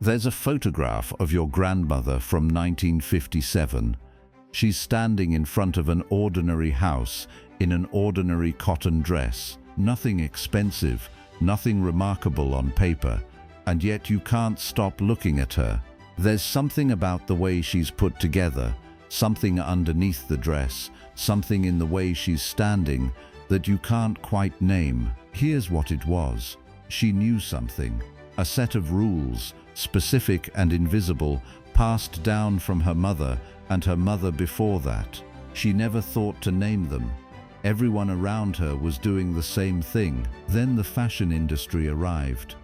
There's a photograph of your grandmother from 1957. She's standing in front of an ordinary house in an ordinary cotton dress. Nothing expensive, nothing remarkable on paper, and yet you can't stop looking at her. There's something about the way she's put together, something underneath the dress, something in the way she's standing that you can't quite name. Here's what it was. She knew something. A set of rules, specific and invisible, passed down from her mother and her mother before that. She never thought to name them. Everyone around her was doing the same thing. Then the fashion industry arrived.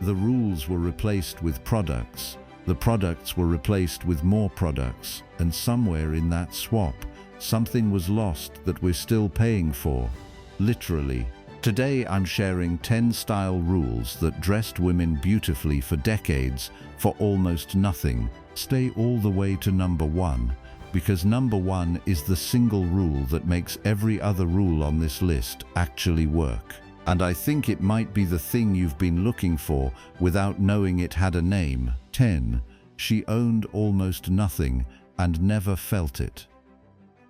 The rules were replaced with products. The products were replaced with more products. And somewhere in that swap, something was lost that we're still paying for. Literally. Today I'm sharing 10 style rules that dressed women beautifully for decades for almost nothing. Stay all the way to number 1, because number 1 is the single rule that makes every other rule on this list actually work. And I think it might be the thing you've been looking for without knowing it had a name. 10. She owned almost nothing and never felt it.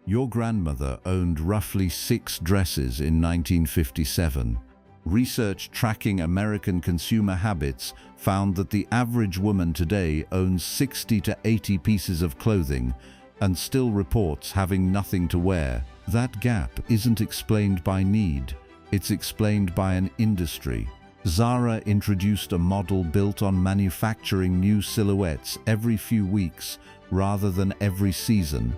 Your grandmother owned roughly 6 dresses in 1957. Research tracking American consumer habits found that the average woman today owns 60 to 80 pieces of clothing and still reports having nothing to wear. That gap isn't explained by need, it's explained by an industry. Zara introduced a model built on manufacturing new silhouettes every few weeks rather than every season.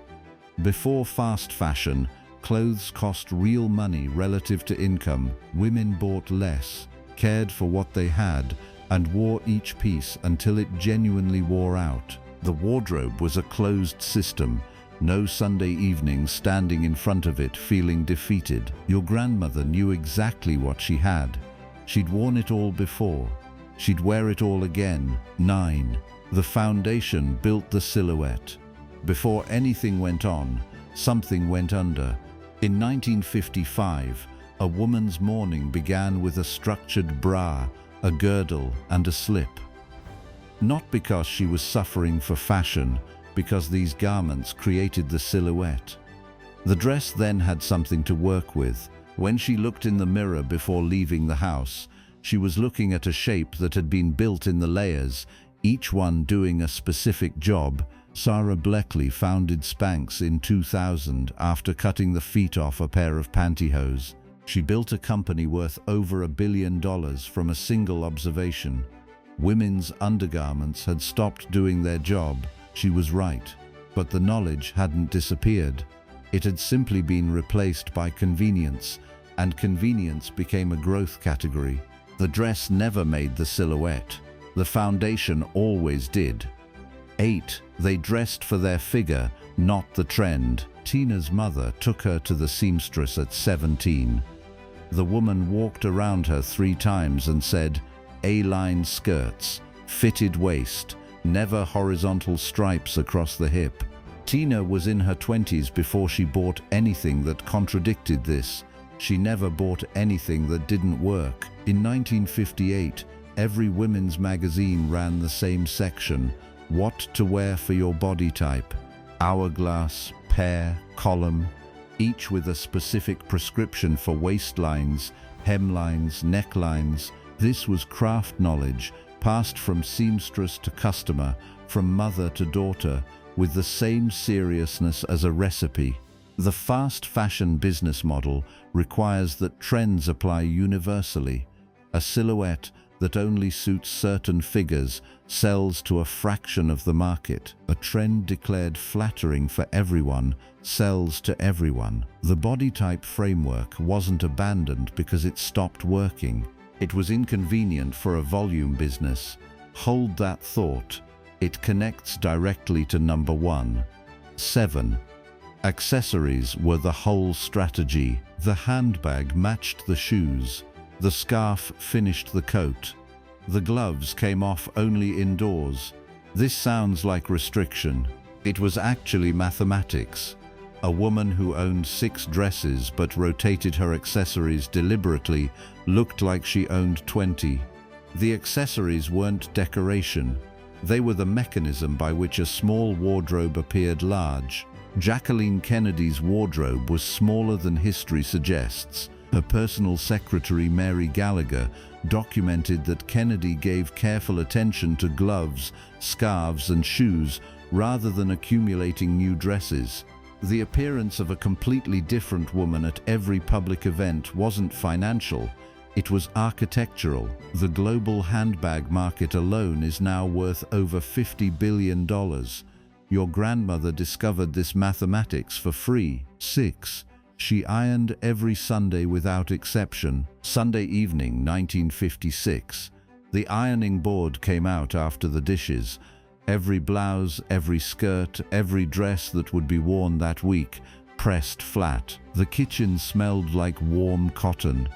Before fast fashion, clothes cost real money relative to income. Women bought less, cared for what they had, and wore each piece until it genuinely wore out. The wardrobe was a closed system. No Sunday evening standing in front of it feeling defeated. Your grandmother knew exactly what she had. She'd worn it all before. She'd wear it all again. 9. The foundation built the silhouette. Before anything went on, something went under. In 1955, a woman's mourning began with a structured bra, a girdle, and a slip. Not because she was suffering for fashion, because these garments created the silhouette. The dress then had something to work with. When she looked in the mirror before leaving the house, she was looking at a shape that had been built in the layers, each one doing a specific job. Sarah Blakely founded Spanx in 2000 after cutting the feet off a pair of pantyhose. She built a company worth over $1 billion from a single observation. Women's undergarments had stopped doing their job. She was right, but the knowledge hadn't disappeared. It had simply been replaced by convenience, and convenience became a growth category. The dress never made the silhouette. The foundation always did. 8. They dressed for their figure, not the trend. Tina's mother took her to the seamstress at 17. The woman walked around her 3 times and said, A-line skirts, fitted waist, never horizontal stripes across the hip. Tina was in her 20s before she bought anything that contradicted this. She never bought anything that didn't work. In 1958, every women's magazine ran the same section. What to wear for your body type. Hourglass, pear, column, each with a specific prescription for waistlines, hemlines, necklines. This was craft knowledge, passed from seamstress to customer, from mother to daughter, with the same seriousness as a recipe. The fast fashion business model requires that trends apply universally. A silhouette that only suits certain figures sells to a fraction of the market. A trend declared flattering for everyone sells to everyone. The body type framework wasn't abandoned because it stopped working. It was inconvenient for a volume business. Hold that thought. It connects directly to number 1. 7. Accessories were the whole strategy. The handbag matched the shoes. The scarf finished the coat. The gloves came off only indoors. This sounds like restriction. It was actually mathematics. A woman who owned 6 dresses but rotated her accessories deliberately looked like she owned 20. The accessories weren't decoration. They were the mechanism by which a small wardrobe appeared large. Jacqueline Kennedy's wardrobe was smaller than history suggests. Her personal secretary, Mary Gallagher, documented that Kennedy gave careful attention to gloves, scarves, and shoes rather than accumulating new dresses. The appearance of a completely different woman at every public event wasn't financial, it was architectural. The global handbag market alone is now worth over $50 billion. Your grandmother discovered this mathematics for free. 6. She ironed every Sunday without exception. Sunday evening, 1956. The ironing board came out after the dishes. Every blouse, every skirt, every dress that would be worn that week, pressed flat. The kitchen smelled like warm cotton.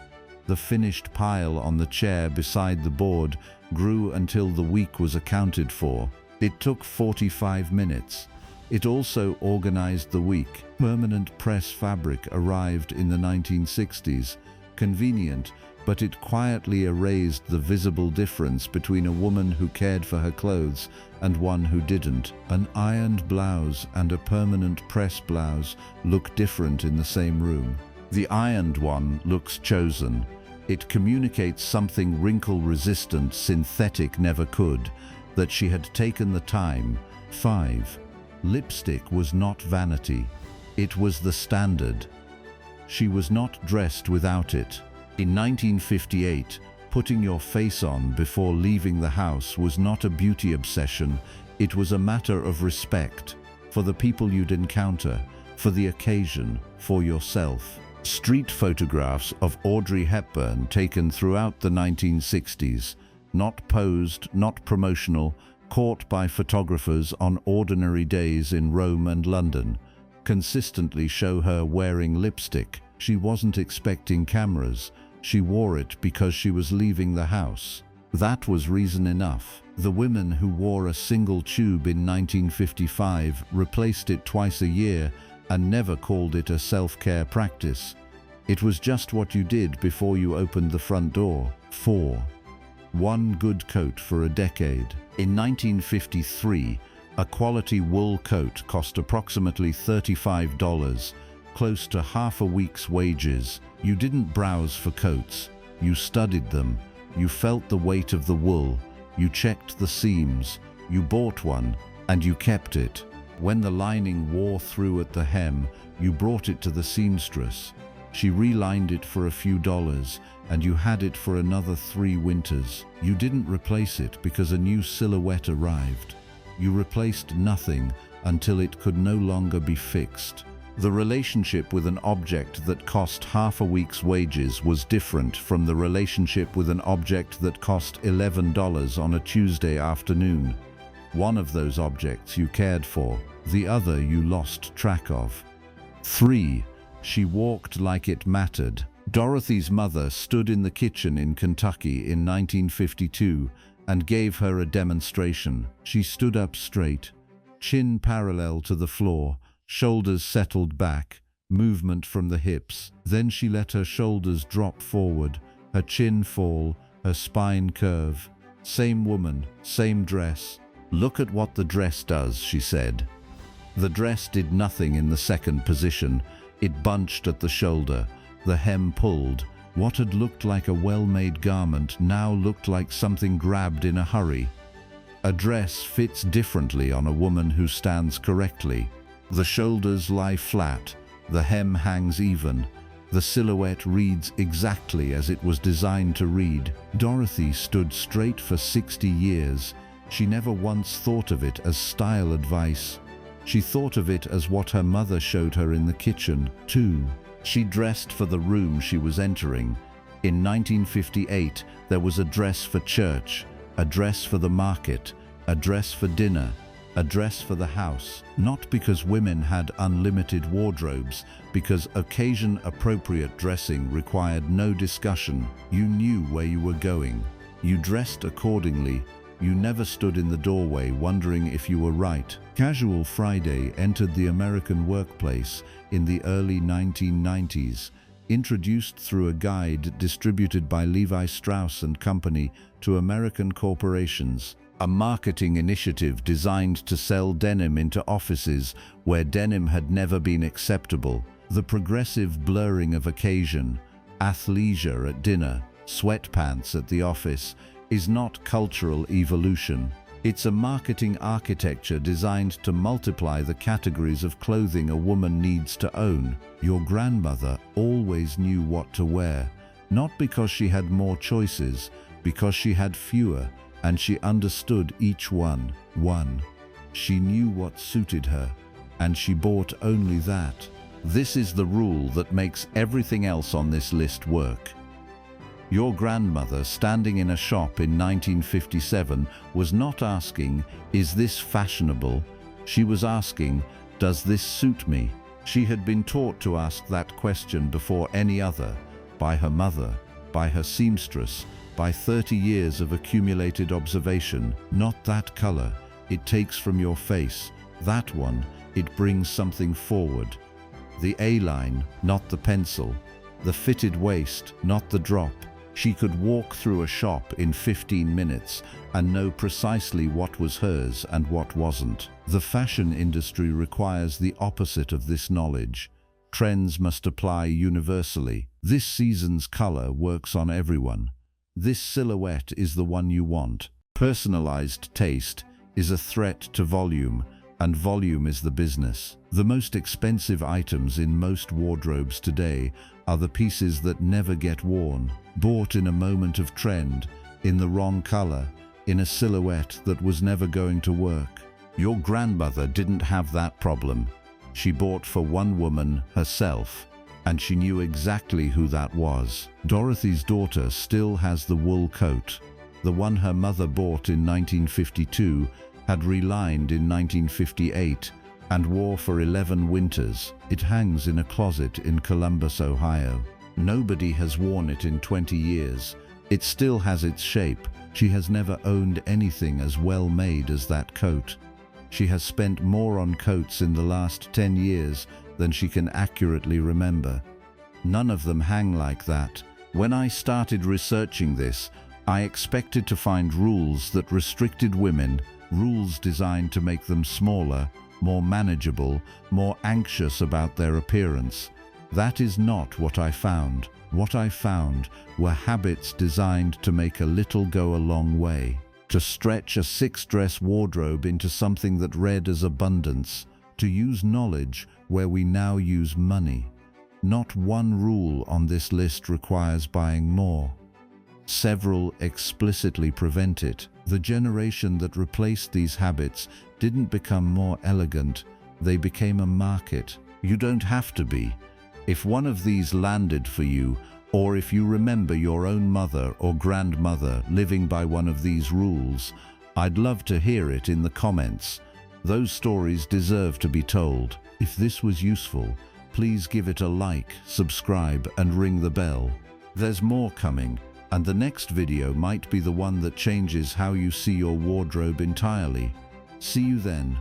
The finished pile on the chair beside the board grew until the week was accounted for. It took 45 minutes. It also organized the week. Permanent press fabric arrived in the 1960s. Convenient, but it quietly erased the visible difference between a woman who cared for her clothes and one who didn't. An ironed blouse and a permanent press blouse look different in the same room. The ironed one looks chosen. It communicates something wrinkle-resistant synthetic never could, that she had taken the time. 5. Lipstick was not vanity. It was the standard. She was not dressed without it. In 1958, putting your face on before leaving the house was not a beauty obsession, it was a matter of respect for the people you'd encounter, for the occasion, for yourself. Street photographs of Audrey Hepburn taken throughout the 1960s, not posed, not promotional, caught by photographers on ordinary days in Rome and London, consistently show her wearing lipstick. She wasn't expecting cameras. She wore it because she was leaving the house. That was reason enough. The women who wore a single tube in 1955 replaced it twice a year and never called it a self-care practice. It was just what you did before you opened the front door. 4. One good coat for a decade. In 1953, a quality wool coat cost approximately $35, close to half a week's wages. You didn't browse for coats. You studied them. You felt the weight of the wool. You checked the seams. You bought one, and you kept it. When the lining wore through at the hem, you brought it to the seamstress. She relined it for a few dollars, and you had it for another 3 winters. You didn't replace it because a new silhouette arrived. You replaced nothing until it could no longer be fixed. The relationship with an object that cost half a week's wages was different from the relationship with an object that cost $11 on a Tuesday afternoon. One of those objects you cared for, the other you lost track of. 3. She walked like it mattered. Dorothy's mother stood in the kitchen in Kentucky in 1952 and gave her a demonstration. She stood up straight, chin parallel to the floor, shoulders settled back, movement from the hips. Then she let her shoulders drop forward, her chin fall, her spine curve. Same woman, same dress. "Look at what the dress does," she said. The dress did nothing in the second position. It bunched at the shoulder. The hem pulled. What had looked like a well-made garment now looked like something grabbed in a hurry. A dress fits differently on a woman who stands correctly. The shoulders lie flat. The hem hangs even. The silhouette reads exactly as it was designed to read. Dorothy stood straight for 60 years. She never once thought of it as style advice. She thought of it as what her mother showed her in the kitchen. 2. She dressed for the room she was entering. In 1958, there was a dress for church, a dress for the market, a dress for dinner, a dress for the house. Not because women had unlimited wardrobes, because occasion-appropriate dressing required no discussion. You knew where you were going. You dressed accordingly. You never stood in the doorway wondering if you were right. Casual Friday entered the American workplace in the early 1990s, introduced through a guide distributed by Levi Strauss & Company to American corporations. a marketing initiative designed to sell denim into offices where denim had never been acceptable. The progressive blurring of occasion, athleisure at dinner, sweatpants at the office, is not cultural evolution. It's a marketing architecture designed to multiply the categories of clothing a woman needs to own. Your grandmother always knew what to wear, not because she had more choices, because she had fewer, and she understood each one. She knew what suited her, and she bought only that. This is the rule that makes everything else on this list work. Your grandmother, standing in a shop in 1957, was not asking, "Is this fashionable?" She was asking, "Does this suit me?" She had been taught to ask that question before any other, by her mother, by her seamstress, by 30 years of accumulated observation. Not that color, it takes from your face. That one, it brings something forward. The A-line, not the pencil. The fitted waist, not the drop. She could walk through a shop in 15 minutes and know precisely what was hers and what wasn't. The fashion industry requires the opposite of this knowledge. Trends must apply universally. This season's color works on everyone. This silhouette is the one you want. Personalized taste is a threat to volume, and volume is the business. The most expensive items in most wardrobes today are the pieces that never get worn, bought in a moment of trend, in the wrong color, in a silhouette that was never going to work. Your grandmother didn't have that problem. She bought for one woman, herself, and she knew exactly who that was. Dorothy's daughter still has the wool coat. The one her mother bought in 1952 had relined in 1958 and wore for 11 winters. It hangs in a closet in Columbus, Ohio. Nobody has worn it in 20 years. It still has its shape. She has never owned anything as well made as that coat. She has spent more on coats in the last 10 years than she can accurately remember. None of them hang like that. When I started researching this, I expected to find rules that restricted women, rules designed to make them smaller, more manageable, more anxious about their appearance. That is not what I found. What I found were habits designed to make a little go a long way, to stretch a 6-dress wardrobe into something that read as abundance, to use knowledge where we now use money. Not one rule on this list requires buying more. Several explicitly prevent it. The generation that replaced these habits didn't become more elegant, they became a market. You don't have to be. If one of these landed for you, or if you remember your own mother or grandmother living by one of these rules, I'd love to hear it in the comments. Those stories deserve to be told. If this was useful, please give it a like, subscribe, and ring the bell. There's more coming, and the next video might be the one that changes how you see your wardrobe entirely. See you then.